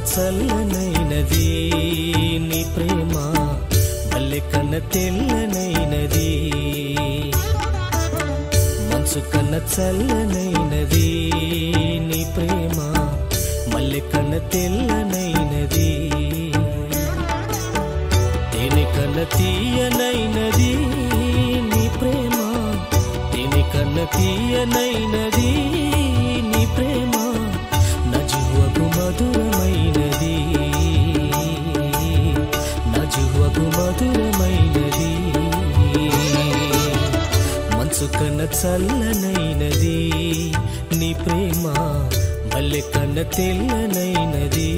చల్లనైనది నీ ప్రేమ, మల్లె కన్న తెల్లనైనది. మనసు కన్న చల్లనైనది నీ ప్రేమ, మల్లె కన్న తెల్లనైనది. తేనె కన్న తీయనైనది నీ ప్రేమ, తేనె కన్న తీయనైనది నీ ప్రేమ. నజువకు మధురమైనది, నజువకు మధురమైనది. మనసు కన్న చల్లనైనది నీ ప్రేమ, మల్లె కన్న తెల్లనైనది.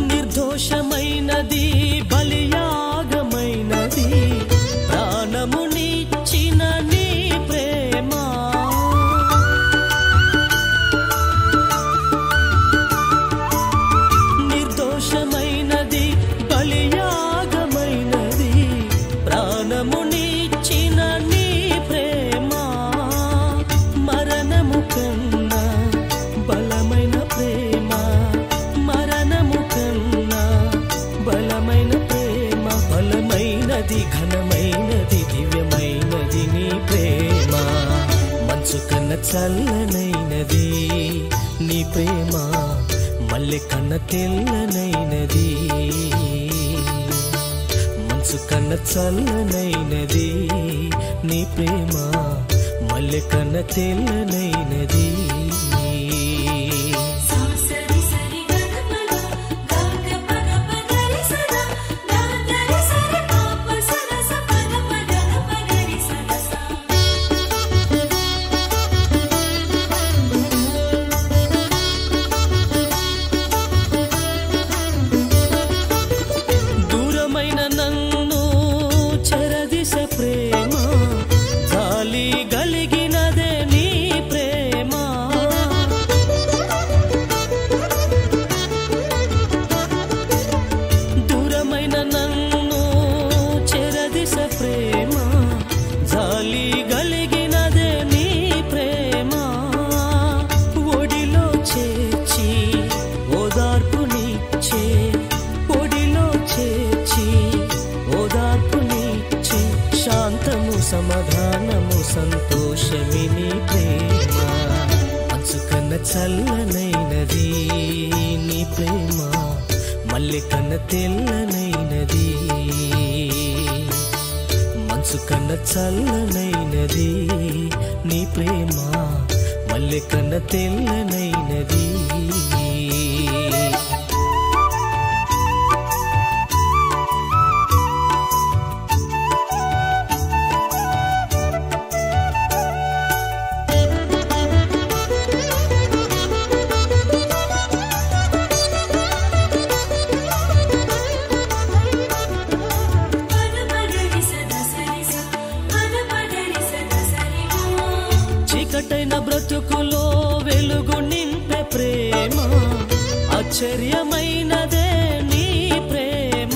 నిర్దోషమైనది బలియాగమైనది, ప్రాణమునిచ్చిన నీ ప్రేమ. నిర్దోషమైనది బలియాగమైనది, ప్రాణమునిచ్చిన నీ ప్రేమ. మరణము కన్నా బలమైన ప్రేమ, మరణము కన్నా బలమైన ప్రేమ. బలమైనది, ఘనమైనది, దివ్యమైనది నీ ప్రేమ. మనసు కన్న చల్లనైనది నీ ప్రేమ, మల్లె కన్న తెల్లనైనది. మనసు కన్న చల్లనైనది నీ ప్రేమ, మల్లె కన్న తెల్లనైనది. దూరమైన నన్ను చెరదిశ ప్రేమ, జాలి గలిగినదే నీ ప్రేమ. దూరమైన నన్ను చెరదిశ ప్రేమ, జాలి గలిగినదే నీ ప్రేమ. ఒడిలో చేర్చి ఓదార్పునిచ్చే, ఒడిలో చేర్చి ఓదార్పునిచ్చే. శాంతము సమాధానము సంతోషమి నీ ప్రేమ. మనసు కన్న చల్లనైనది నీ ప్రేమ, మల్లె కన్న తెల్లనైనది. మనసు కన్న చల్లనైనది నీ ప్రేమ, మల్లె కన్న తెల్లనైనది. చీకటైన బ్రతుకులో వెలుగు నింపే ప్రేమ, ఆశ్చర్యమైనదే నీ ప్రేమ.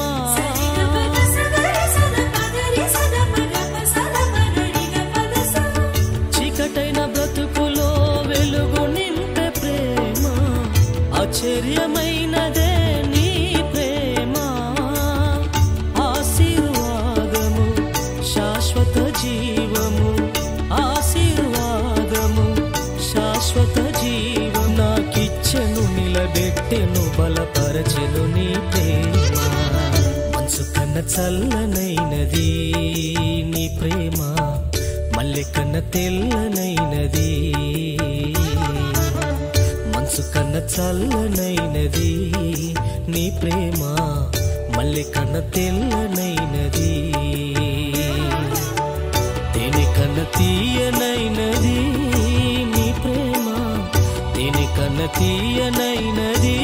చీకటైన బ్రతుకులో వెలుగు నింపే ప్రేమ, ఆశ్చర్యమైనదే నీ ప్రేమ. ఆశీర్వాదము శాశ్వత జీవము, ఆశీర్వాదము శాశ్వత జీవం. నాకిచ్చెను, నిలబెట్టెను, బలపరచెను నీ ప్రేమ. మనసు కన్న చల్లనైనది నీ ప్రేమ, మల్లె కన్న తెల్లనైనది. మనసు కన్న చల్లనైనది నీ ప్రేమ, మల్లె కన్న తెల్లనైనది. తేనె కన్న తీయనైనది నీ ప్రేమ, తేనె కన్న తీయనైనది.